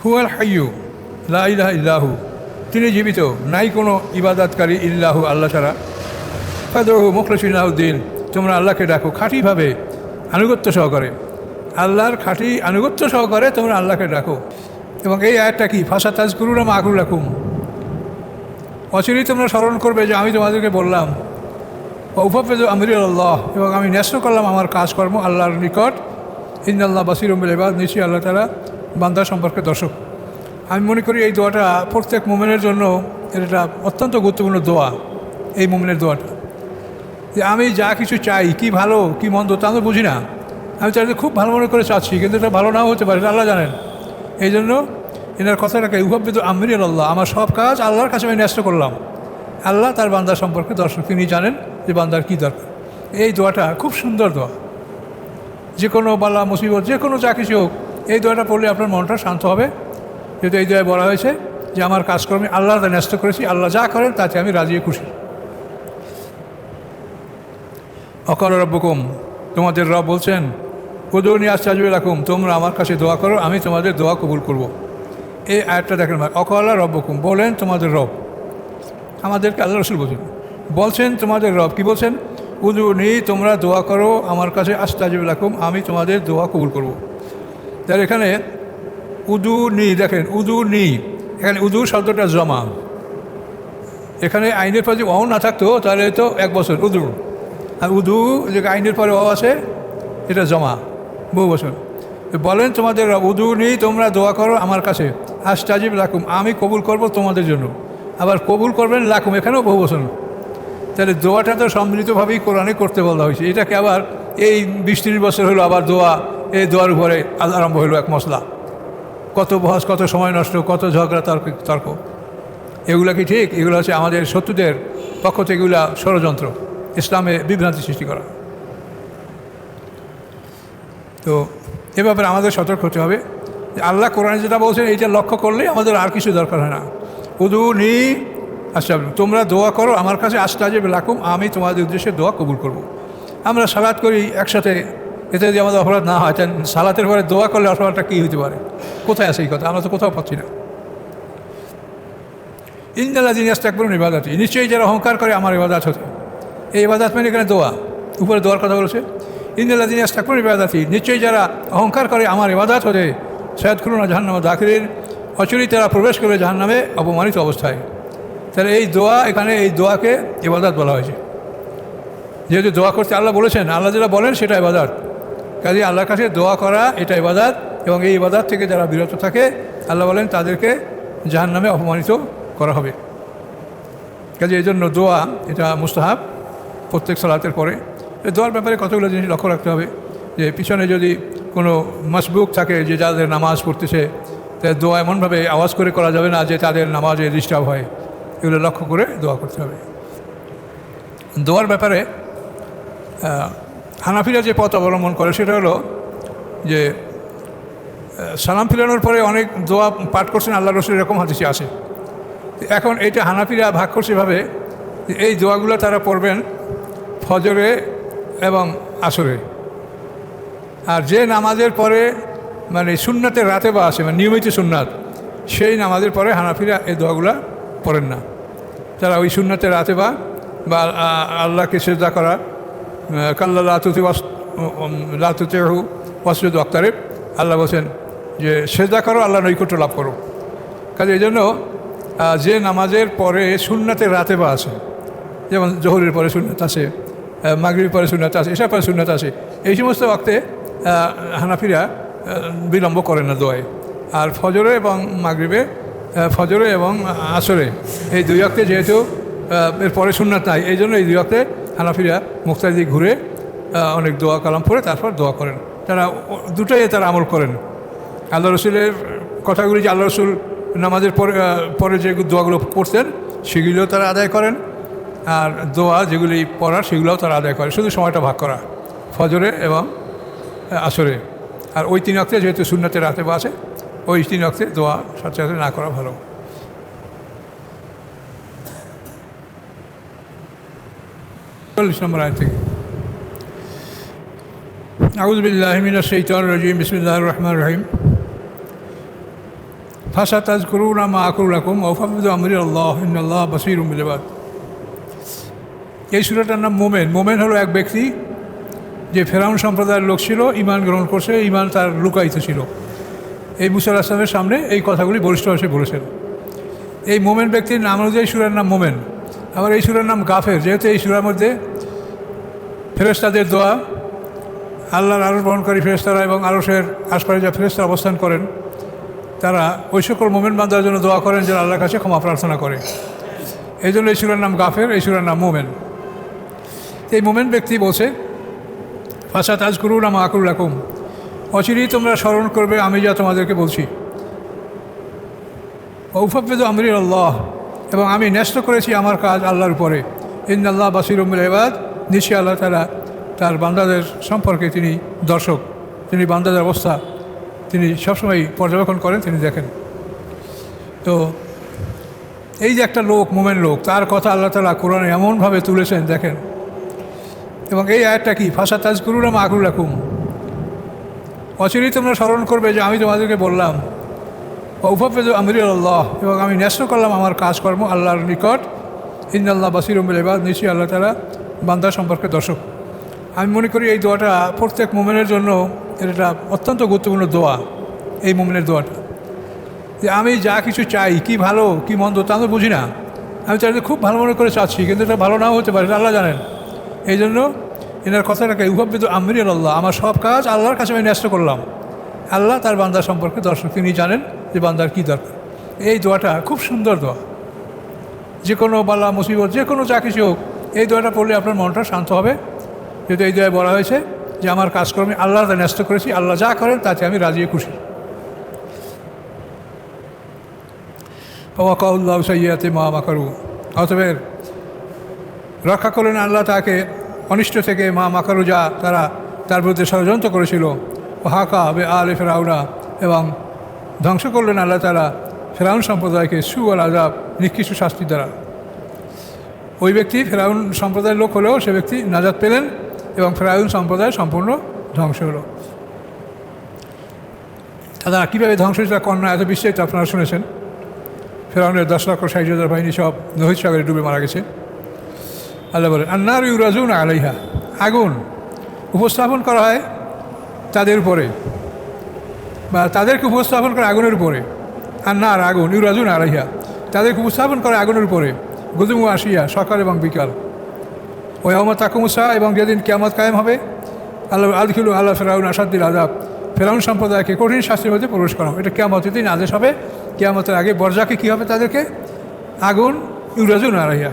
হুয়াল হাইয়ু লা ইলাহা ইল্লাহু, তিনি জীবিত, নাই কোনো ইবাদতকারী ইল্লাহু, আল্লাহ ছাড়া। ফাদউহু মুখলিসিনা লাহুদ্দিন, তোমরা আল্লাহকে ডাকো খাঁটিভাবে, আনুগত্য সহকারে, আল্লাহর খাঁটি আনুগত্য সহকারে তোমরা আল্লাহকে ডাকো। এবং এই আয়াতটা কি, ফাসা তাজকুরুনা মা আকুল লাকুম, অচিরেই তোমরা স্মরণ করবে যে আমি তোমাদেরকে বললাম, উফাফিযু আমরি আল্লাহ, এবং আমি ন্যস্ত করলাম আমার কাজকর্ম আল্লাহর নিকট। ইন্নাল্লাহ বাসীরুম বিল ইবাদ, নিশ্চয়ই আল্লাহ তাআলা বান্দা সম্পর্কে দর্শক। আমি মনে করি এই দোয়াটা প্রত্যেক মুমিনের জন্য এটা অত্যন্ত গুরুত্বপূর্ণ দোয়া। এই মুমিনের দোয়াটা যে আমি যা কিছু চাই, কি ভালো কি মন্দ তা আমি বুঝি না, আমি চাইলে খুব ভালো মনে করে চাচ্ছি, কিন্তু এটা ভালো নাও হতে পারে, এটা আল্লাহ জানেন। এই জন্য এনার কথাটাকে উফাফিযু আমরি আল্লাহ, আমার সব কাজ আল্লাহর কাছে আমি ন্যস্ত করলাম। আল্লাহ তার বান্দার সম্পর্কে দর্শক, তিনি জানেন যে বান্দার কী দরকার। এই দোয়াটা খুব সুন্দর দোয়া। যে কোনো বালা মুসিবত, যে কোনো যা কিছু হোক, এই দোয়াটা পড়লে আপনার মনটা শান্ত হবে। যেহেতু এই দোয়ায় বলা হয়েছে যে আমার কাজকর্মে আল্লাহর ন্যস্ত করেছি, আল্লাহ যা করেন তাতে আমি রাজি খুশি। অকাল রব্বুকুম, তোমাদের রব বলছেন, উদউনি আস্তাজিব লাকুম, তোমরা আমার কাছে দোয়া করো, আমি তোমাদের দোয়া কবুল করব। এই আয়াতটা দেখেন, অকাল রব্বুকুম বলেন তোমাদের রব, আমাদেরকে আল্লাহ রসুল বলছেন তোমাদের রব কি বলছেন, উদউনি, তোমরা দোয়া করো আমার কাছে, আস্তাজিব লাকুম, আমি তোমাদের দোয়া কবুল করব। তাহলে এখানে উদুনি, দেখেন উদুনি, এখানে উদু শব্দটা জমা। এখানে আইনের পরে যদি অ না থাকতো তাহলে তো 1 বছর উদু, আর উদু যে আইনের পরে অ আছে এটা জমা, বহু বছর। বলেন তোমাদের উদুনি, তোমরা দোয়া করো আমার কাছে, আস্তাজিব লাকুম, আমি কবুল করব তোমাদের জন্য। আবার কবুল করবেন লাকুম, এখানেও বহু বছর। তাহলে দোয়াটা তো সম্মিলিতভাবেই কোরআনে করতে বলা হয়েছে। এটাকে আবার এই 20-30 বছর হলো আবার দোয়া, এই দোয়ার উপরে আরম্ভ হলো এক মশলা। কত বহস, কত সময় নষ্ট, কত ঝগড়া তর্ক, এগুলো কি ঠিক? এগুলো হচ্ছে আমাদের শত্রুদের পক্ষ থেকে এগুলা ষড়যন্ত্র, ইসলামে বিভ্রান্তি সৃষ্টি করা। তো এ ব্যাপারে আমাদের সতর্ক হতে হবে যে আল্লাহ কোরআনে যেটা বলছেন এইটা লক্ষ্য করলেই আমাদের আর কিছু দরকার হয় না। উদুনি আচ্ছা, তোমরা দোয়া করো আমার কাছে, আস্তাজিব লাকুম, আমি তোমাদের উদ্দেশ্যে দোয়া কবুল করব। আমরা সালাত করি একসাথে, এতে যদি আমাদের অপরাধ না হয়, সালাতের পরে দোয়া করলে অপরাধটা কী হতে পারে? কোথায় আছে এই কথা? আমরা তো কোথাও পাচ্ছি না। ইন্নাল্লাযীনা ইস্তাকবারুন ইবাদাতি, নিশ্চয়ই যারা অহংকার করে আমার ইবাদত হতে। এই ইবাদত মানে এখানে দোয়া, উপরে দোয়ার কথা বলেছে। ইন্নাল্লাযীনা ইস্তাকবারুন ইবাদাতি, নিশ্চয়ই যারা অহংকার করে আমার ইবাদত হতে, সায়াদখুলুনা জাহান্নামা দাখিলিন, অচিরেই তারা প্রবেশ করে জাহান্নামে অপমানিত অবস্থায়। তাহলে এই দোয়া, এখানে এই দোয়াকে ইবাদত বলা হয়েছে। যেহেতু দোয়া করতে আল্লাহ বলেছেন, আল্লাহ যেটা বলেন সেটা ইবাদত, কাজে আল্লাহর কাছে দোয়া করা এটা ইবাদত। এবং এই ইবাদত থেকে যারা বিরত থাকে, আল্লাহ বলেন তাদেরকে জাহান্নামে অপমানিত করা হবে। কাজে এই জন্য দোয়া এটা মুস্তাহাব প্রত্যেক সালাতের পরে। এই দোয়ার ব্যাপারে কতগুলো জিনিস লক্ষ্য রাখতে হবে, যে পিছনে যদি কোনো মাসবুক থাকে যে যাদের নামাজ পড়তেছে, তাদের দোয়া এমনভাবে আওয়াজ করে করা যাবে না যে তাদের নামাজে ডিস্টার্ব হয়। এগুলো লক্ষ্য করে দোয়া করতে হবে। দোয়ার ব্যাপারে হানাফিরা যে পথ অবলম্বন করে সেটা হলো যে সালাম ফিরানোর পরে অনেক দোয়া পাঠ করছেন আল্লাহ রসুল, এরকম হাদিসে আসে। এখন এটা হানাফিরা ভাগ করছে এভাবে, এই দোয়াগুলো তারা পড়বেন ফজরে এবং আসরে। আর যে নামাজের পরে মানে সুন্নাতের রাতে বা আসে, মানে নিয়মিত সুন্নাত, সেই নামাজের পরে হানাফিরা এই দোয়াগুলো পড়েন না। তারা ওই সুন্নাতের রাতে বা আল্লাহকে সেজদা করা, কাল্লা লাতুতিহু ওয়াসজুদ ওয়াক্তারিব, আল্লাহ বলছেন যে সেজদা করো, আল্লাহ নৈকট্য লাভ করো। কাজে এই জন্য যে নামাজের পরে সুন্নাতের রাতে বা আছে, যেমন জোহরের পরে সুন্নাত আছে, মাগরিবের পরে সুন্নাত আছে, এসব পরে সুন্নাত আছে, এই সমস্ত ওয়াক্তে হানাফিরা বিলম্ব করেন না দোয়ায়। আর ফজরে এবং মাগরিবে, ফজরে এবং আসরে এই 2 ওয়াক্তে যেহেতু এরপরে সুন্নাত নাই, এই জন্য এই 2 ওয়াক্তে হানাফিরা মুখতার দিকে ঘুরে অনেক দোয়া কালাম পড়ে তারপর দোয়া করেন। তারা দুটোই তারা আমল করেন। আল্লাহ রসুলের কথাগুলি যে আল্লাহ রসুল নামাজের পরে যে দোয়াগুলো পড়তেন সেগুলিও তারা আদায় করেন, আর দোয়া যেগুলি পড়ার সেগুলোও তারা আদায় করে, শুধু সময়টা ভাগ করা ফজরে এবং আসরে। আর ওই 3 ওয়াক্তে যেহেতু সুন্নাতের রাতে বা আছে, ওই 3 ওয়াক্তে দোয়া সাথে সাথে না করা ভালো। 40 নম্বর আয়াত থেকে, আউযু বিল্লাহি মিনাশ শাইতানির রাজিম, বিসমিল্লাহির রহমানির রহিম। ফাসা তাজ করুন আমা আকুর রাকুম ওফাবিদ আমরি আল্লাহ ইন্নাল্লাহ বাসীরুম বিল ইবাদ। এই সূরাটার নাম মোমেন। মোমেন হলো এক ব্যক্তি যে ফেরাউন সম্প্রদায়ের লোক ছিল, ঈমান গ্রহণ করছে, ঈমান তার লুকায়িত ছিল। এই মুসা আলাইহিস সালামের সামনে এই কথাগুলি বলিষ্ঠ এসে বলেছেন। এই মোমেন ব্যক্তির নাম অনুযায়ী সূরার নাম মোমেন। আবার এই সূরার নাম গাফের, যেহেতু এই সূরার মধ্যে ফেরেশতাদের দোয়া, আল্লাহর আরশ বহনকারী ফেরেশতারা এবং আরশের আশপাশে যা ফেরেশতারা অবস্থান করেন তারা ওই সকল মোমেন বান্দার জন্য দোয়া করেন যারা আল্লাহর কাছে ক্ষমা প্রার্থনা করে। এই জন্য এই সূরার নাম গাফের, এই সূরার নাম মোমেন। এই মোমেন ব্যক্তি বলছে ফাসা তাজ করুন আমা আকুর রাকুম, অচিরেই তোমরা স্মরণ করবে আমি যা তোমাদেরকে বলছি। ওফাবিদ আমরি আল্লাহ, এবং আমি ন্যস্ত করেছি আমার কাজ আল্লাহর উপরে। ইন্নাল্লাহ বাসীরুম বিল ইবাদ, নিশ্চয়ই আল্লাহ তাআলা তার বান্দাদের সম্পর্কে তিনি দর্শক, তিনি বান্দাদের অবস্থা তিনি সবসময় পর্যবেক্ষণ করেন, তিনি দেখেন। তো এই যে একটা লোক, মোমেন লোক, তার কথা আল্লাহ তাআলা কোরআনে এমনভাবে তুলেছেন দেখেন। এবং এই আয়াতটা কি, ফাসা তাজ করুন আমা আকুর রাকুম, অচিরেই তোমরা স্মরণ করবে যে আমি তোমাদেরকে বললাম। ওফাবিদ আমরি আল্লাহ, এবং আমি ন্যস্ত করলাম আমার কাজকর্ম আল্লাহর নিকট। ইন্নাল্লাহ বাসীরুম বিল ইবাদ, নিশ্চয়ই আল্লাহ তাআলা বান্দা সম্পর্কে দর্শক। আমি মনে করি এই দোয়াটা প্রত্যেক মোমেনের জন্য এটা অত্যন্ত গুরুত্বপূর্ণ দোয়া। এই মোমেনের দোয়াটা যে আমি যা কিছু চাই, কি ভালো কি মন্দ তা আমি বুঝি না, আমি চাইলে খুব ভালো মনে করে চাচ্ছি, কিন্তু এটা ভালো নাও হতে পারে, আল্লাহ জানেন। এই জন্য এনার কথাটাকে ওফাবিদ আমরি আল্লাহ, আমার সব কাজ আল্লাহর কাছে আমি ন্যস্ত করলাম। আল্লাহ তার বান্দার সম্পর্কে দর্শক, তিনি জানেন যে বান্দার কী দরকার। এই দোয়াটা খুব সুন্দর দোয়া। যে কোনো বালা মুসিবত, যে কোনো যা কিছু হোক, এই দোয়াটা পড়লে আপনার মনটা শান্ত হবে। যেহেতু এই দোয়ায় বলা হয়েছে যে আমার কাজকর্মে আল্লাহর ন্যস্ত করেছি, আল্লাহ যা করেন তাতে আমি রাজি খুশি। ওয়াকাউল্লাহ সাইয়্যাতি মা মাকারু, অতএব রক্ষা করলেন আল্লাহ তাকে অনিষ্ট থেকে, মা মাকারু, যা তারা তার বিরুদ্ধে ষড়যন্ত্র করেছিল। হাকা বে আলে ফেরাউনা, এবং ধ্বংস করলেন আল্লাহ তাআলা ফেরাউন সম্প্রদায়কে সুয়াল আযাব, নিকৃষ্ট শাস্তি দ্বারা। ওই ব্যক্তি ফেরাউন সম্প্রদায়ের লোক হলেও সে ব্যক্তি নাজাত পেলেন এবং ফেরাউন সম্প্রদায় সম্পূর্ণ ধ্বংস হলো। তারা কীভাবে ধ্বংস হয়েছিল কন্যা এত বিস্তারিত আপনারা শুনেছেন। ফেরাউনের 10,60,000 বাহিনী সব লোহিত সাগরে ডুবে মারা গেছে। আল্লাহ বলেন আন্নার ইউরাজুনা আলাইহা, আগুন উপস্থাপন করা হয় তাদের উপরে, বা তাদেরকে উপস্থাপন করে আগুনের উপরে। আন্নার আগুন, ইউরাজুনা আলাইহা, তাদেরকে উপস্থাপন করে আগুনের উপরে, গুদুমু আসিয়া, সকাল এবং বিকাল। ওয়াউমা তাকুমুসা, এবং যেদিন কিয়ামত কায়েম হবে। আল্লাহ আদখিলু আল্লাহ ফেরাউন আসাদ্দিল আযাব, ফেরাউন সম্প্রদায়কে কঠিন শাস্তির মধ্যে প্রবেশ করা হবে। এটা কিয়ামতের দিন আদেশ হবে। কিয়ামতের আগে বরজাকে কী হবে, তাদেরকে আগুন, ইউরাজুনা আলাইহা,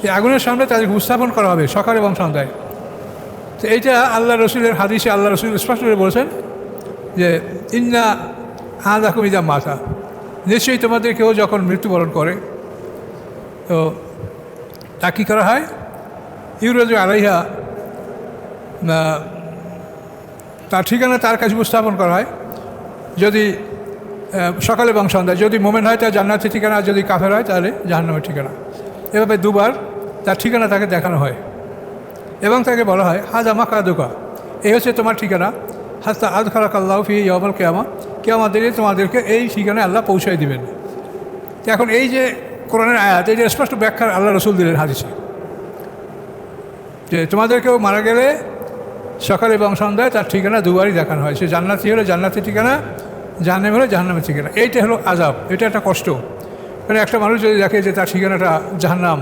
এই আগুনের সামনে তাদেরকে উপস্থাপন করা হবে সকাল এবং সন্ধ্যায়। তো এইটা আল্লাহ রসুলের হাদিসে আল্লাহ রসুল স্পষ্ট করে বলেছেন যে ইন্না আহাদাকুম ইযা মাতা, নিশ্চয়ই তোমাদের কেউ যখন মৃত্যুবরণ করে তো তা কী করা হয়, ইউরাজু আলাইহা, তার ঠিকানা তার কাছে উপস্থাপন করা হয়। যদি সকালে এবং সন্ধ্যায়, যদি মোমেন হয় তার জান্নাতের ঠিকানা, আর যদি কাফের হয় তাহলে জাহান্নামের ঠিকানা। এভাবে দুবার তার ঠিকানা তাকে দেখানো হয় এবং তাকে বলা হয় হাজা মাকাদুকা, এই হচ্ছে তোমার ঠিকানা। হাত্তা আদখালাক আল্লাহু ফি ইয়াউমিল কিয়ামা, কিয়ামতের দিনে তোমাদেরকে এই ঠিকানায় আল্লাহ পৌঁছায় দিবেন। এখন এই যে কোরআনের আয়াত, এই যে স্পষ্ট ব্যাখ্যা আল্লাহ রসুল দিলেন হাদিসে, যে তোমাদেরকেও মারা গেলে সকাল এবং সন্ধ্যায় তার ঠিকানা দুবারই দেখানো হয়। সে জান্নাতি হলে জান্নাতের ঠিকানা, জাহান্নামী হলে জাহান্নামের ঠিকানা। এইটা হলো আযাব, এটা একটা কষ্ট। মানে একটা মানুষ যদি দেখে যে তার ঠিকানাটা জাহান্নাম,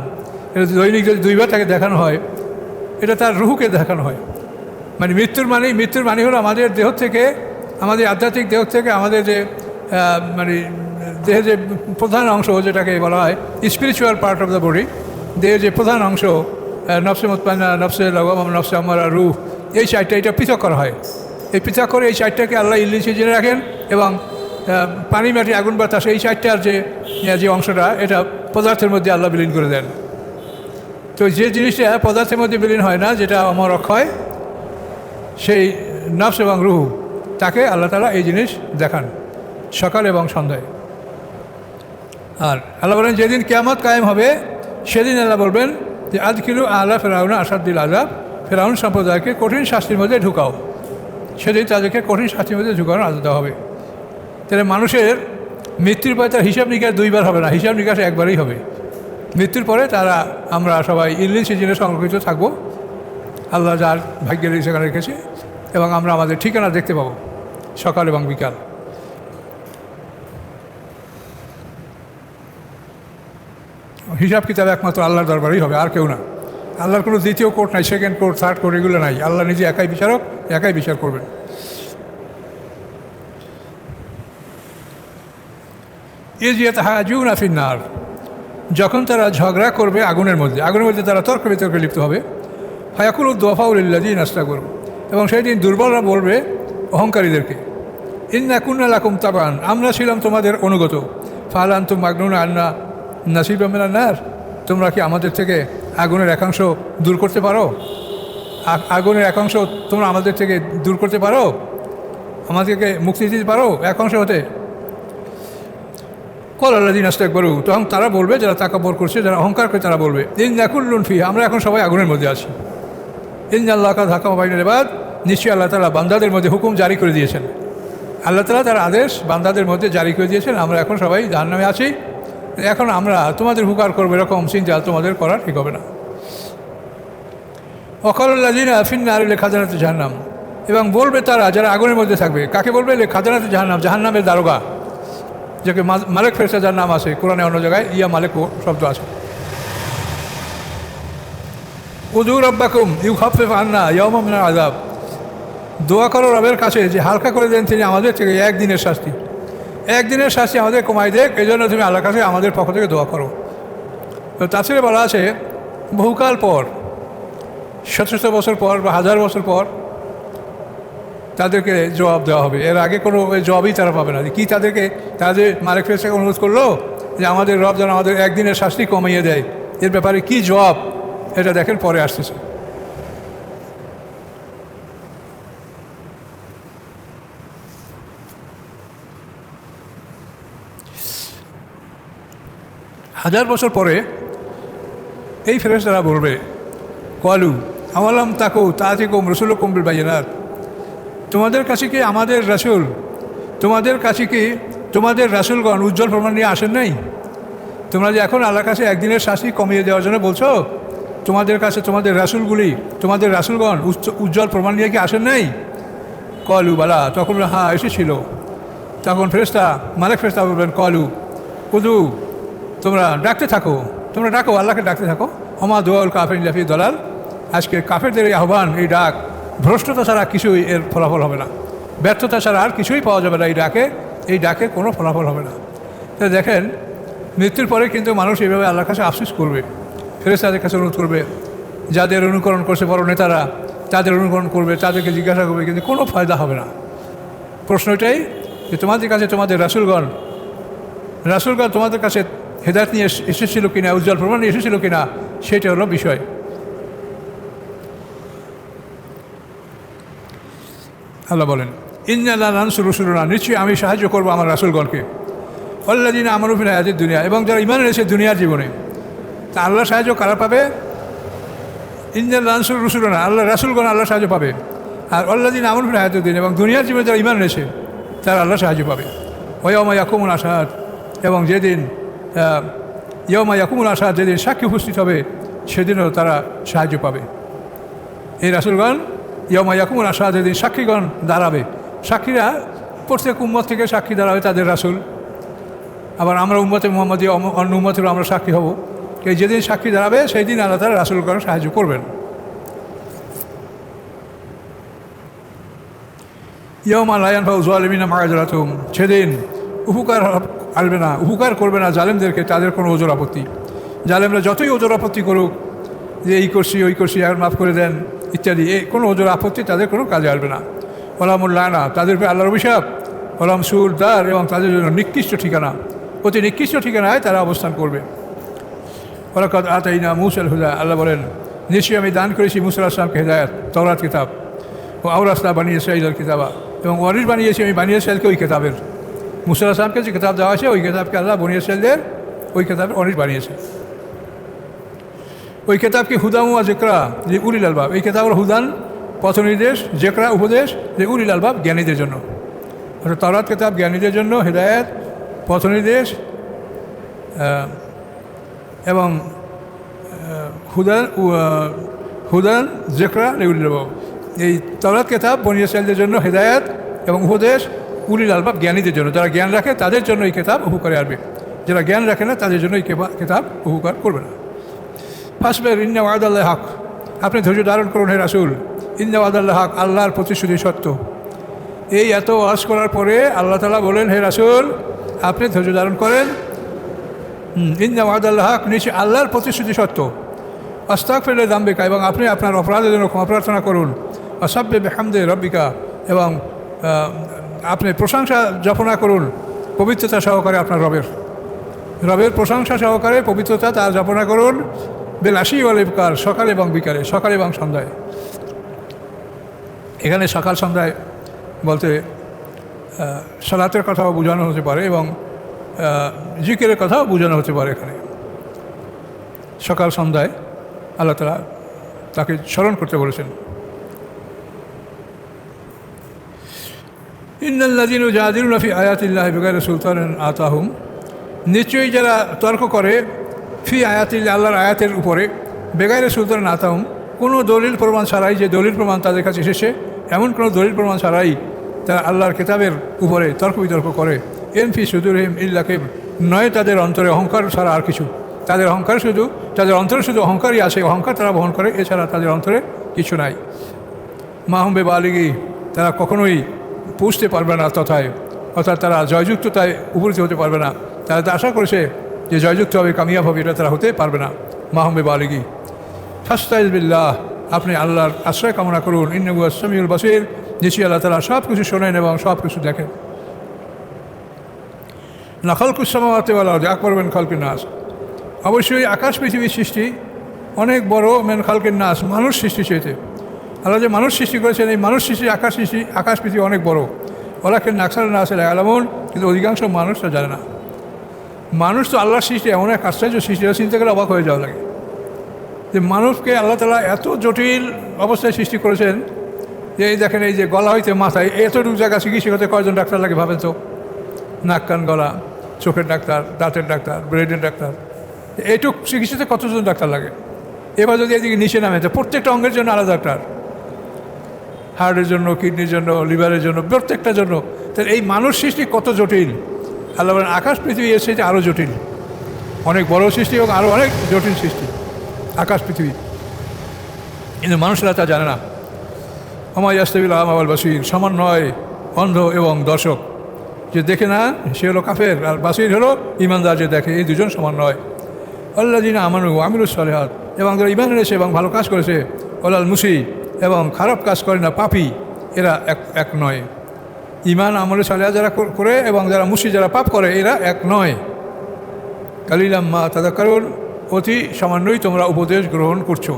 এটা দৈনিক যদি দুইবার তাকে দেখানো হয়, এটা তার রুহকে দেখানো হয়। মানে মৃত্যুর মানে হলো আমাদের দেহ থেকে, আমাদের আধ্যাত্মিক দেহ থেকে আমাদের যে মানে দেহের যে প্রধান অংশ, যেটাকে বলা হয় spiritual part of the body, দেহের যে প্রধান অংশ, নফসে মুতমাইন্না, নফসে লাওয়ামা, নফসে আম্মারা, রূহ, এই চারটা এটা পৃথক করা হয়। এই পৃথক করে এই চারটাকে আল্লাহ ইলিশে জেনে রাখেন, এবং পানি, মাটি, আগুন, বাতাস, এই চারটার যে অংশটা, এটা পদার্থের মধ্যে আল্লাহ বিলীন করে দেন। তো যে জিনিসটা পদার্থের মধ্যে বিলীন হয় না, যেটা অমর অক্ষয়, সেই নফস এবং রূহ, তাকে আল্লাহ তাআলা এই জিনিস দেখান সকাল এবং সন্ধ্যায়। আর আল্লাহ বলেন যেদিন কিয়ামত কায়েম হবে সেদিন আল্লাহ বলবেন যে আদখিলু আলা ফেরাউনা আসাদ্দিল আযাব, ফেরাউন সম্প্রদায়কে কঠিন শাস্তির মধ্যে ঢুকাও। সেদিন তাদেরকে কঠিন শাস্তির মধ্যে ঢুকানোর আদেশ দেওয়া হবে। তাহলে মানুষের মৃত্যুর পরে তার হিসাব নিকাশ দুইবার হবে না, হিসাব নিকাশ একবারই হবে। মৃত্যুর পরে আমরা সবাই ইল্লিন সিজনে সংরক্ষিত থাকবো, আল্লাহ যার ভাগ্যের সেখানে রেখেছে, এবং আমরা আমাদের ঠিকানা দেখতে পাবো সকাল এবং বিকাল। হিসাব কিতাব একমাত্র আল্লাহর দরবারেই হবে, আর কেউ না। আল্লাহর কোনো দ্বিতীয় কোর্ট নাই, সেকেন্ড কোর্ট, থার্ড কোর্ট, এগুলো নাই। আল্লাহ নিজে একাই বিচারক, একাই বিচার করবেন। ইয়াতাহাজুনা ফিন্নার, যখন তারা ঝগড়া করবে আগুনের মধ্যে তারা তর্ক বিতর্কে লিপ্ত হবে। ফায়াকুল দুআফাউলিল্লাযিনা ইসতাকবারু, এবং সেই দিন দুর্বলরা বলবে অহংকারীদেরকে, ইন্না কুন্না লাকুম তাবান, আমরা ছিলাম তোমাদের অনুগত। ফাহাল আনতুম মাগনুনা আন্না নাসিবাম মিনান নার, তোমরা কি আমাদের থেকে আগুনের একাংশ দূর করতে পারো? আগুনের একাংশ তোমরা আমাদের থেকে দূর করতে পারো? আমাদেরকে মুক্তি দিতে পারো একাংশ হতে? কলাল্লাযিনা ইসতাকবারু, তখন তারা বলবে, যারা তাকাব্বুর করছে, যারা অহংকার করে, তারা বলবে, ইন্না কুল্লুন ফিহা, আমরা এখন সবাই আগুনের মধ্যে আছি। ইন্নাল্লাহা কাদ হাকামা বাইনাল ইবাদ, নিশ্চয়ই আল্লাহ তাআলা বান্দাদের মধ্যে হুকুম জারি করে দিয়েছেন। আল্লাহ তাআলা তার আদেশ বান্দাদের মধ্যে জারি করে দিয়েছেন। আমরা এখন সবাই জাহান্নামে আছি, এখন আমরা তোমাদের হুকার করবো এরকম সিনজাল তোমাদের করা ঠিক হবে না। ওয়াকালাল্লাযিনা ফিন-নারি লিখাজানাতি জাহান্নাম, এবং বলবে তারা যারা আগুনের মধ্যে থাকবে, কাকে বলবে? লিখাজানাতি জাহান্নাম, জাহান্নামের দারোগা, যাকে মালেক ফেরেশতা যার নাম আছে কোরআনে, অন্য জায়গায় ইয়া মালেক শব্দ আছে। উদু রাব্বাকুম ইউখাফিফ আন্না ইয়াওমান মিনাল আযাব, দোয়া করো রবের কাছে যে হালকা করে দেন তিনি আমাদের থেকে একদিনের শাস্তি আমাদের কমাই দেখ, এই জন্য তুমি আল্লাহর কাছে আমাদের পক্ষ থেকে দোয়া করো। তো তাছাড়া বলা আছে বহুকাল পর, শত শত বছর পর বা হাজার বছর পর তাদেরকে জবাব দেওয়া হবে। এর আগে কোনো জবাবই তারা পাবে না। কি তাদেরকে, তারা যে মালিক ফেরেশতাকে অনুরোধ করলো যে আমাদের রব যেন আমাদের একদিনের শাস্তি কমিয়ে দেয়, এর ব্যাপারে কি জবাব, এটা দেখেন পরে আসতেছে। হাজার বছর পরে এই ফেরেশতারা বলবে, কলু আমালাম তাকু তাতিকুম রাসূলুকুম বিল বায়িনাত, তোমাদের কাছে কি আমাদের রাসূল, তোমাদের কাছে কি তোমাদের রাসূলগণ উজ্জ্বল প্রমাণ নিয়ে আসেন নাই? তোমরা যে এখন আল্লাহর কাছে একদিনের শাস্তি কমিয়ে দেওয়ার জন্য বলছো, তোমাদের কাছে তোমাদের রাসূলগণ উজ্জ্বল প্রমাণ নিয়ে কি আসেন নাই? কলু বালা, তখন হ্যাঁ এসেছিল। তখন মালিক ফেরেশতা বলবেন, কলু উদু, তোমরা ডাকতে থাকো, তোমরা ডাকো, আল্লাহকে ডাকতে থাকো। ওমা দুআউল কাফিরিন ইল্লা ফি দালাল, আজকে কাফেরদের এই আহ্বান, এই ডাক, ভ্রষ্টতা ছাড়া কিছুই এর ফলাফল হবে না, ব্যর্থতা ছাড়া আর কিছুই পাওয়া যাবে না। এই ডাকে কোনো ফলাফল হবে না। তো দেখেন, মৃত্যুর পরে কিন্তু মানুষ এইভাবে আল্লাহর কাছে আফসোস করবে, ফেরেশতাদের কাছে অনুরোধ করবে, যাদের অনুকরণ করছে বড় নেতারা, তাদের অনুকরণ করবে, তাদেরকে জিজ্ঞাসা করবে, কিন্তু কোনো ফায়দা হবে না। প্রশ্ন এটাই যে তোমাদের কাছে তোমাদের রাসূলগণ তোমাদের কাছে হেদায়েত নিয়ে এসেছিল কিনা, উজ্জ্বল প্রমাণ নিয়ে এসেছিল কিনা, সেটা হলো বিষয়। আল্লাহ বলেন, ইন্না লা নানসুরু রুসুলানা, নিশ্চয়ই আমি সাহায্য করবো আমার রাসূলগণকে। ওয়াল্লাযিনা আমানু ফিল হায়াতিদ দুনিয়া, এবং যারা ঈমান এনেছে দুনিয়ার জীবনে। তা আল্লাহ সাহায্য কারা পাবে? ইন্না লা নানসুরু রুসুলানা, আল্লাহ রাসূলগণ আল্লাহ সাহায্য পাবে। আর ওয়াল্লাযিনা আমানু ফিল হায়াতিদ দুনিয়া, এবং দুনিয়ার জীবনে যারা ঈমান এনেছে তারা আল্লাহ সাহায্য পাবে। ওয়া ইয়াওমা ইয়াকুমুল আশহাদ, এবং যেদিন ইয়াওমা ইয়াকুমুল আশহাদ, যেদিন সাক্ষী উপস্থিত হবে, সেদিনও তারা সাহায্য পাবে। এই রাসূলগণ ইয়াওমা ইয়াকুমুল আশহাদ, যেদিন সাক্ষীগণ দাঁড়াবে, সাক্ষীরা প্রত্যেক উম্মত থেকে সাক্ষী দাঁড়াবে তাদের রাসূল। আবার আমরা উম্মতে মুহাম্মদী অন্য উম্মতেরও আমরা সাক্ষী হব। এই যেদিন সাক্ষী দাঁড়াবে সেই দিন আল্লাহ তাআলা রাসূলগণ সাহায্য করবেন। ইয়াওমা লা ইয়ানফাউ যালিমিনা মা'যিরাতুহুম, সেদিন উপকার করবে না জালেমদেরকে তাদের কোনো ওজর আপত্তি। জালেমরা যতই ওজর আপত্তি করুক, যে এই করছি ওই করছি, আর মাফ করে দেন ইত্যাদি, এই কোনো ওজর আপত্তি তাদের কোনো কাজে আসবে না। ওলামুল লানা, তাদের উপরে আল্লাহর অভিশাপ। ওলাম সুর দার, এবং তাদের জন্য নিকৃষ্ট ঠিকানা, অতি নিকৃষ্ট ঠিকানায় তারা অবস্থান করবে। ওয়ালাকাদ আতাইনা মূসাল হুদা, আল্লাহ বলেন, নিশ্চয়ই আমি দান করেছি মূসা আলাইহিস সালামকে হেদায়েত, তাওরাত কিতাব। ও আওরাসনা বানি ইসরাঈলের কিতাবা, এবং ওয়ারিস বানিয়েছি আমি বানি ইসরাঈলকে ওই কিতাবের। মূসা আলাইহিস সালামকে যে কিতাব দেওয়া আছে, ওই কিতাবকে আল্লাহ বনি ইসরাঈলদের ওই কিতাবের ওয়ারিস বানিয়েছে। ওই কিতাবকে হুদাম ওয়া যিকরা যে উলিল আলবাব, এই কিতাবের হুদান পথ নির্দেশ, যিকরা উপদেশ, যে উলিল আলবাব জ্ঞানীদের জন্য। অর্থাৎ তাওরাত কিতাব জ্ঞানীদের জন্য হেদায়েত, পথনির্দেশ এবং হুদান জেকরা লেগুলিব। এই তাওরাত কিতাব বনী ইসরাঈলদের জন্য হেদায়েত এবং উপদেশ, উলিল আলবাব জ্ঞানীদের জন্য। যারা জ্ঞান রাখে তাদের জন্য এই কিতাব উপকারে আসবে, যারা জ্ঞান রাখে না তাদের জন্য এই কিতাব উপকার করবে না। ফাসবির ইন্না ওয়াদাল্লাহি হক, আপনি ধৈর্য ধারণ করুন হে রাসূল। ইন্না ওয়াদাল্লাহি হক, আল্লাহর প্রতিশ্রুতি সত্য। এই এত ওয়াজ করার পরে আল্লাহ তাআলা বলেন, হে রাসূল আপনি ধৈর্য ধারণ করেন। ইন্না ওয়াদাল্লাহি হক, নিশ্চয় আল্লাহর প্রতিশ্রুতি সত্য। আস্তাগফিরু যামবিকা, এবং আপনি আপনার অপরাধের জন্য ক্ষমা প্রার্থনা করুন। ওয়াসাব্বিহ বিহামদি রাব্বিকা, এবং আপনি প্রশংসা জপনা করুন পবিত্রতা সহকারে আপনার রবের প্রশংসা সহকারে পবিত্রতা তার জপনা করুন। বেল আশি ওয়াল ইবকার, সকাল এবং বিকালে, সকাল এবং সন্ধ্যায়। এখানে সকাল সন্ধ্যায় বলতে সালাতের কথাও বোঝানো হতে পারে এবং জিকিরের কথাও বোঝানো হতে পারে। এখানে সকাল সন্ধ্যায় আল্লাহ তাআলা তাকে স্মরণ করতে বলেছেন। ইন্নাল্লাযীনা ইউজাদিলুনা ফি আয়াতিল্লাহি বিগাইরি সুলতানিন আতাহুম, নিশ্চয়ই যারা তর্ক করে ফি আয়াতিল্লাহ, আল্লাহর আয়াতের উপরে, বেগাইরে সুলতানিন আতাহুম, কোনো দলিল প্রমাণ ছাড়াই, যে দলিল প্রমাণ তাদের কাছে এসেছে এমন কোনো দলিল প্রমাণ ছাড়াই তারা আল্লাহর কিতাবের উপরে তর্ক বিতর্ক করে। এনফি সুদুরহিম ইল্লা কিবর, নয় তাদের অন্তরে অহংকার ছাড়া আর কিছু। তাদের অহংকার শুধু, তাদের অন্তরে শুধু অহংকারই আছে, অহংকার তারা বহন করে, এছাড়া তাদের অন্তরে কিছু নাই। মাহুম বিবালিগি, তারা কখনোই পৌঁছতে পারবে না তথায়, অর্থাৎ তারা জয়যুক্ততায় উপনীত হতে পারবে না। তারা তো আশা করেছে যে জয়যুক্ত হবে, কামিয়াব হবে, এটা তারা হতে পারবে না। মাহুম বিবালিগি। ফাস্তাইজ বিল্লাহ, আপনি আল্লাহর আশ্রয় কামনা করুন। ইন্নাহু আস-সামিউল বাসীর, নিশ্চয়ই আল্লাহ তাআলা সব কিছু শোনেন এবং সব কিছু দেখেন। না খালকুস সামাওয়াতি ওয়াল আরদি আকবার মিন খালকিন নাস, অবশ্যই আকাশ পৃথিবীর সৃষ্টি অনেক বড় মিন খালকিন নাস, মানুষ সৃষ্টি চেয়েতে। আল্লাহ যে মানুষ সৃষ্টি করেছেন, এই মানুষ সৃষ্টি, আকাশ পৃথিবী অনেক বড়। ওয়ালাকিন্না আকসারান নাসি লা ইয়ালামুন, কিন্তু অধিকাংশ মানুষরা জানে না। মানুষ তো আল্লাহর সৃষ্টি এমন এক আশ্চর্য সৃষ্টি, চিন্তা করে অবাক হয়ে যাওয়া লাগে যে মানুষকে আল্লাহ তাআলা এত জটিল অবস্থায় সৃষ্টি করেছেন যে এই দেখেন, এই যে গলা হইতে মাথায় এতটুকু জায়গা চিকিৎসা করতে কয়জন ডাক্তার লাগে ভাবেন তো? নাক কান গলা, চোখের ডাক্তার, দাঁতের ডাক্তার, ব্রেনের ডাক্তার, এইটুক চিকিৎসাতে কতজন ডাক্তার লাগে? এবার যদি এদিকে নিচে নামে তো প্রত্যেকটা অঙ্গের জন্য আলাদা ডাক্তার, হার্টের জন্য, কিডনির জন্য, লিভারের জন্য, প্রত্যেকটার জন্য। তাহলে এই মানুষ সৃষ্টি কত জটিল! আল্লাহ বলেন আকাশ পৃথিবী এর সাথে আরও জটিল, অনেক বড় সৃষ্টি এবং আরও অনেক জটিল সৃষ্টি আকাশ পৃথিবী, কিন্তু মানুষরা তা জানে না। আমা ইয়াস্তাবিল আ'মা ওয়াল বাসীর, সমান নয় অন্ধ এবং দর্শক। যে দেখে না সে হলো কাফের, আর বাসীর হলো ইমানদার যে দেখে, এই দুজন সমান নয়। আল্লাযীনা আমানু ওয়া আমিলুস সালিহাত, এবং যারা ঈমান এনেছে এবং ভালো কাজ করেছে, ওয়ালাল মুসি, এবং খারাপ কাজ করে না, পাপী, এরা এক নয়। ঈমান আমলে সালিহা যারা করে এবং যারা মুসি, যারা পাপ করে, এরা এক নয়। কালিলাম মা তাযাক্কারুন, অতি সামান্যই তোমরা উপদেশ গ্রহণ করছো।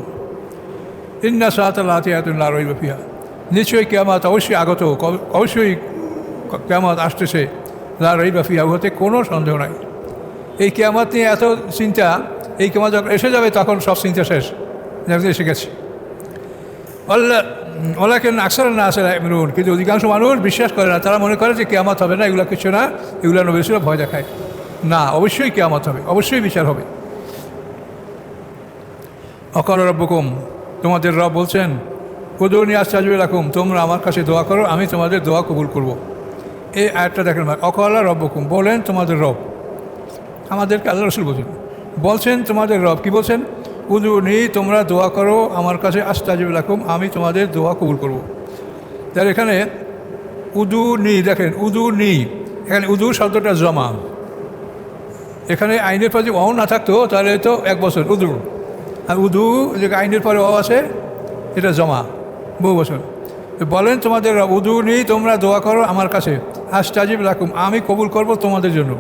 ইন্না সাআতাল আতিয়াতুন লা রাইবা ফিহা, নিশ্চয়ই কিয়ামত অবশ্যই আগত, অবশ্যই কিয়ামত আসতেছে। লা রাইবা ফিহা, উহাতে কোনো সন্দেহ নাই। এই কিয়ামত নিয়ে এত চিন্তা, এই কিয়ামত যখন এসে যাবে তখন সব চিন্তা শেষ, যেমন এসে গেছে। ওয়ালাকিন্না আকসারান নাসি লা ইউমিনুন, কিন্তু অধিকাংশ মানুষ বিশ্বাস করে না। তারা মনে করে যে কিয়ামত হবে না, এগুলো কিছু না, এগুলো নবী রাসূল ভয় দেখায়। না, অবশ্যই কিয়ামত হবে, অবশ্যই বিচার হবে। ওয়াকালা রাব্বুকুম, তোমাদের রব বলছেন, উদউনি আস্তাজিব লাকুম, তোমরা আমার কাছে দোয়া করো, আমি তোমাদের দোয়া কবুল করব। এই আয়াতটা দেখেন, ওয়াকালা রাব্বুকুম, বলেন তোমাদের রব, আমাদেরকে আল্লাহ রাসূল বলছেন তোমাদের রব কি বলছেন? উদউনি, তোমরা দোয়া করো আমার কাছে, আস্তাজিব লাকুম, আমি তোমাদের দোয়া কবুল করব। তাহলে এখানে উদুনি, দেখেন উদুনি, এখানে উদু শব্দটা জমা। এখানে আইনের পরে যদি অ না থাকতো তাহলে তো 1 বছর উদু, আর উদু যে আইনের পরে অ আছে এটা জমা, বহু বছর। বলেন তোমাদের উদুনি, তোমরা দোয়া করো আমার কাছে, আস্তাজিব লাকুম, আমি কবুল করব তোমাদের জন্য।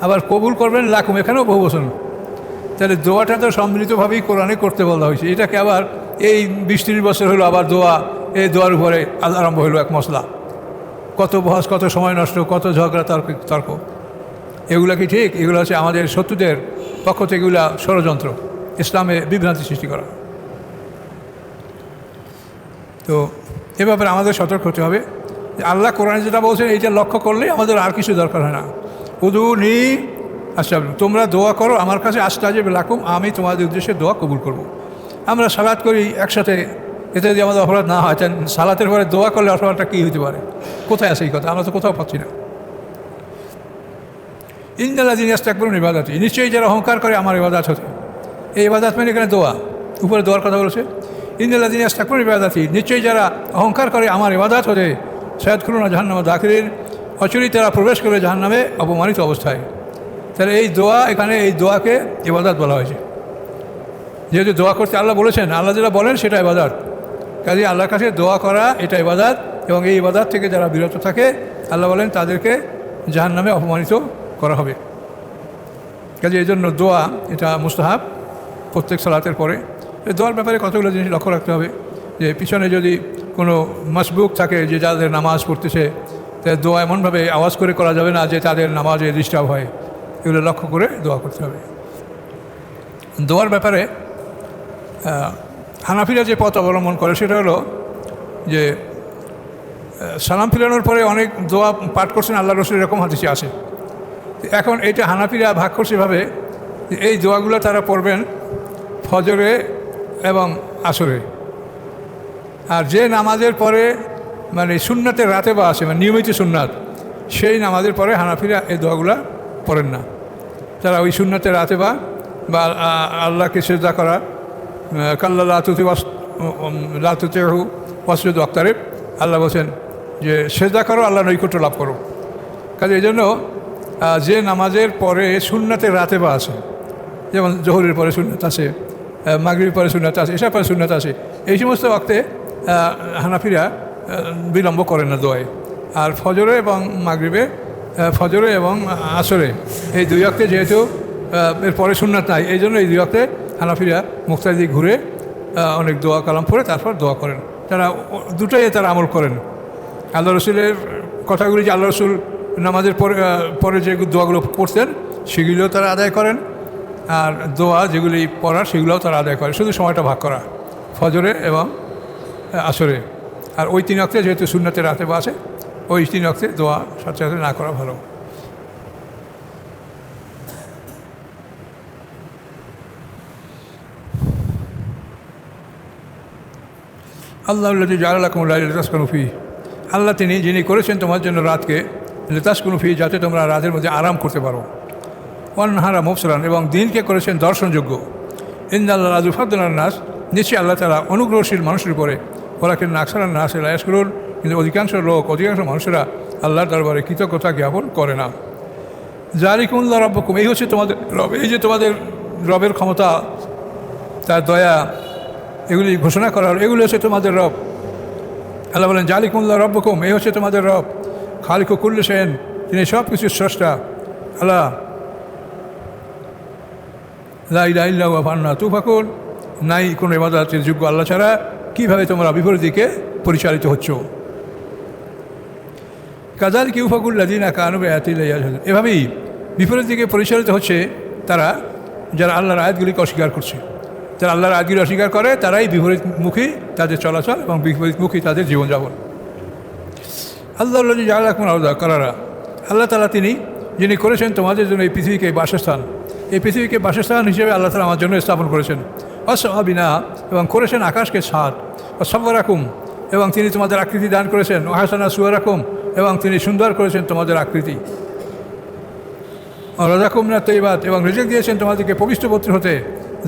আবার কবুল করবেন লাকুম, এখানেও বহু বছর। তাহলে দোয়াটা তো সম্মিলিতভাবেই কোরআনে করতে বলা হয়েছে। এটাকে আবার এই 20-30 বছর হলো আবার দোয়া, এই দোয়ার উপরে আরম্ভ হলো এক মশলা। কত বহস, কত সময় নষ্ট, কত ঝগড়া তর্ক, এগুলা কি ঠিক? এগুলো হচ্ছে আমাদের শত্রুদের পক্ষ থেকে এগুলা ষড়যন্ত্র, ইসলামে বিভ্রান্তি সৃষ্টি করা। তো এ ব্যাপারে আমাদের সতর্ক হতে হবে যে আল্লাহ কোরআনে যেটা বলছেন এইটা লক্ষ্য করলেই আমাদের আর কিছু দরকার হয় না। উদুনি আচ্ছা, তোমরা দোয়া করো আমার কাছে আস্তাজিব লাকুম, আমি তোমাদের উদ্দেশ্যে দোয়া কবুল করব। আমরা সালাত করি একসাথে, এতে যদি আমাদের অপরাধ না হয়, সালাতের পরে দোয়া করলে অপরাধটা কী হতে পারে? কোথায় আছে এই কথা? আমরা তো কোথাও পাচ্ছি না। ইন্দাল্লাযীনা ইস্তাকবারুন ইবাদাতি, নিশ্চয়ই যারা অহংকার করে আমার ইবাদত হতে। এই ইবাদত মানে এখানে দোয়া, উপরে দোয়ার কথা বলেছে। ইন্দাল্লাযীনা ইস্তাকবারুন ইবাদাতি, নিশ্চয়ই যারা অহংকার করে আমার ইবাদত হতে সায়াদখুলুনা জাহান্নামা দাখিলিন, অচিরেই তারা প্রবেশ করে জাহান্নামে অপমানিত অবস্থায়। তাহলে এই দোয়া, এখানে এই দোয়াকে ইবাদত বলা হয়েছে। যেহেতু দোয়া করতে আল্লাহ বলেছেন, আল্লাহ যেটা বলেন সেটা ইবাদত, কাজে আল্লাহর কাছে দোয়া করা এটা ইবাদত। এবং এই ইবাদত থেকে যারা বিরত থাকে আল্লাহ বলেন তাদেরকে জাহান্নামে অপমানিত করা হবে। কাজে এই জন্য দোয়া এটা মুস্তাহাব প্রত্যেক সালাতের পরে। এই দোয়ার ব্যাপারে কতগুলো জিনিস লক্ষ্য রাখতে হবে, যে পিছনে যদি কোনো মাসবুক থাকে যে যাদের নামাজ পড়তেছে, তাদের দোয়া এমনভাবে আওয়াজ করে করা যাবে না যে তাদের নামাজে ডিস্টার্ব হয়, এগুলো লক্ষ্য করে দোয়া করতে হবে। দোয়ার ব্যাপারে হানাফিরা যে পথ অবলম্বন করে সেটা হলো যে সালাম ফিরানোর পরে অনেক দোয়া পাঠ করছেন আল্লাহ রসুল, এরকম হাদিসে আছে। এখন এটা হানাফিরা ভাগ করছে এভাবে, এই দোয়াগুলো তারা পড়বেন ফজরে এবং আসরে। আর যে নামাজের পরে মানে সুন্নাতের রাতে বা আছে, মানে নিয়মিত সুন্নাত, সেই নামাজের পরে হানাফিরা এই দোয়াগুলো পড়েন না। তারা ওই সুন্নাতের রাতে বা আল্লাহকে সেজদা করা, কাল্লা লাতুতিহু ওয়াসজুদ ওয়াক্তারিব, আল্লাহ বলছেন যে সেজদা করো, আল্লাহ নৈকট্য লাভ করো। কাজে এই জন্য যে নামাজের পরে সুন্নাতের রাতে বা আছে, যেমন জোহরের পরে সুন্নাত আছে, মাগরিবের পরে সুন্নাত আছে, এসব পরে সুন্নাত আছে, এই সমস্ত ওয়াক্তে হানাফিরা বিলম্ব করেন না দোয়ায়। আর ফজরে এবং মাগরিবে, ফজরে এবং আসরে এই দুই ওয়াক্তে যেহেতু এর পরে সুন্নাত নাই, এই জন্য এই দুই ওয়াক্তে হানাফিরা মুক্তাদি ঘুরে অনেক দোয়া কালাম পড়ে তারপর দোয়া করেন। তারা দুটাই তারা আমল করেন। আল্লাহ রসুলের কথাগুলি যে আল্লাহ রসুল নামাজের পরে যে দোয়াগুলো পড়তেন সেগুলিও তারা আদায় করেন, আর দোয়া যেগুলি পড়ার সেগুলোও তারা আদায় করে, শুধু সময়টা ভাগ করা ফজরে এবং আসরে। আর ওই তিন ওয়াক্তে যেহেতু সুন্নাতের রাতে বা আছে, ওই তিন ওয়াক্তে দোয়া সাথে সাথে না করা ভালো। আল্লাহ জালালাকুম লিতাসকুনু ফীহি, আল্লাহ তিনি যিনি করেছেন তোমার জন্য রাতকে লিতাসকুনু ফীহি, যাতে তোমরা রাতের মধ্যে আরাম করতে পারো। ওয়ান-নাহারা মুবসিরান, এবং দিনকে করেছেন দর্শনযোগ্য। ইন্নাল্লাহা যু ফাদলিন নাস, নিশ্চয়ই আল্লাহ তাআলা অনুগ্রহশীল মানুষের উপরে। ওয়ালাকিন্না আকসারান নাসি লা ইয়াশকুরুন, কিন্তু অধিকাংশ মানুষেরা আল্লাহর দরবারে কৃতজ্ঞতা জ্ঞাপন করে না। যালিকুমুল্লাহু রাব্বুকুম, এই হচ্ছে তোমাদের রব। এই যে তোমাদের রবের ক্ষমতা, তার দয়া, এগুলি ঘোষণা করা হলো, এগুলি হচ্ছে তোমাদের রব। আল্লাহ বলেন যালিকুমুল্লাহু রাব্বুকুম, এই হচ্ছে তোমাদের রব। খালিকু কুল্লি শাইইন, তিনি সব কিছুর স্রষ্টা। আল্লাহ লা ইলাহা ইল্লা হুয়া ফান্না তুফাকুন, নাই কোনো ইবাদতের যোগ্য আল্লাহ ছাড়া, কীভাবে তোমরা বিপরীত দিকে পরিচালিত হচ্ছ। কাযালিকা ইউফাকুল্লাযীনা কানু বিআয়াতিল্লাহি ইয়াজহাদুন, এভাবেই বিপরীত দিকে পরিচালিত হচ্ছে তারা যারা আল্লাহর আয়াতগুলিকে অস্বীকার করছে। যারা আল্লাহর আয়াতগুলি অস্বীকার করে তারাই বিপরীতমুখী তাদের চলাচল এবং বিপরীতমুখী তাদের জীবনযাপন। আল্লাহুল্লাযী জাআলা লাকুমুল আরদা কারারা, আল্লাহ তাআলা তিনি যিনি করেছেন তোমাদের জন্য এই পৃথিবীকে বাসস্থান। এই পৃথিবীকে বাসস্থান হিসেবে আল্লাহ তাআলা আমার জন্য স্থাপন করেছেন। ওয়াসসাবিনা, এবং করেছেন আকাশকে ছাদ। ওয়াসাওয়ারাকুম, এবং তিনি তোমাদের আকৃতি দান করেছেন। ওয়াহাসানা সুওয়ারাকুম, এবং তিনি সুন্দর করেছেন তোমাদের আকৃতি। রাযাকুম মিনাত তাইয়্যিবাত, এবং রিজিক দিয়েছেন তোমাদেরকে পবিত্র পুত্র হতে।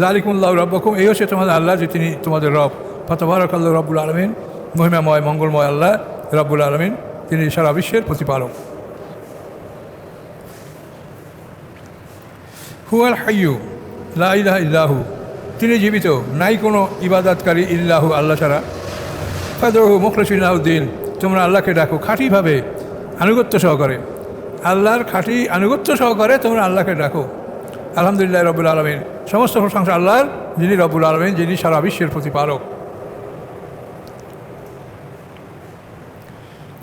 যালিকুমুল্লাহু রাব্বুকুম, এই হচ্ছে তোমাদের আল্লাহ, যে তিনি তোমাদের রব। ফাতাবারাকাল্লাহু রাব্বুল আলামিন, মহিমাময় মঙ্গলময় আল্লাহ রাব্বুল আলামিন, তিনি সারা বিশ্বের প্রতিপালক। হুয়াল হাইয়্যু লা ইলাহা ইল্লাহু, তিনি জীবিত, নাই কোনো ইবাদতকারী ইল্লাহু আল্লাহ ছাড়া। ফাদউহু মুখলিসিনা লাহুদ্দিন, তোমরা আল্লাহকে ডাকো খাঁটিভাবে আনুগত্য সহকারে। আল্লাহর খাঁটি আনুগত্য সহকারে তোমরা আল্লাহকে ডাকো। আলহামদুলিল্লাহ রব্বুল আলামিন, সমস্ত প্রশংসা আল্লাহর, যিনি রব্বুল আলামিন, যিনি সারা বিশ্বের প্রতিপালক।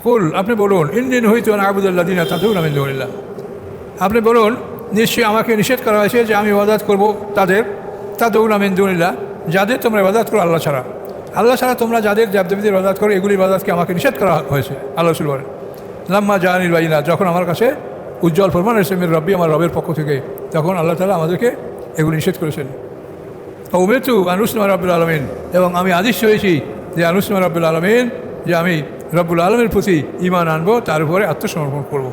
কুল, আপনি বলুন, ইন্নী নুহিতু আন আ'বুদাল্লাযীনা তাদউনা মিন দুনিল্লাহ, আপনি বলুন নিশ্চয়ই আমাকে নিষেধ করা হয়েছে যে আমি ইবাদত করব তাদের, তাদউনা মিন দুনিল্লাহ, যাদের তোমরা ইবাদত করো আল্লাহ ছাড়া। আল্লাহ ছাড়া তোমরা যাদের দেবদেবীদের ইবাদত করো, এগুলি ইবাদতকে আমাকে নিষেধ করা হয়েছে। আল্লাহ রাসূল বলেন লাম্মা জাআনিল বায়িনাত, যখন আমার কাছে উজ্জ্বল ফরমান এসে মেয়ের রব্বি আমার রবের পক্ষ থেকে, তখন আল্লাহ তাআলা আমাদেরকে এগুলো নিষেধ করেছেন। উমেরতু আনুসমা রব্বুল আলমিন, এবং আমি আদেশ হয়েছি যে আনুসমা রব্বুল আলমিন, যে আমি রব্বুল আলমের প্রতি ঈমান আনবো, তার উপরে আত্মসমর্পণ করবো।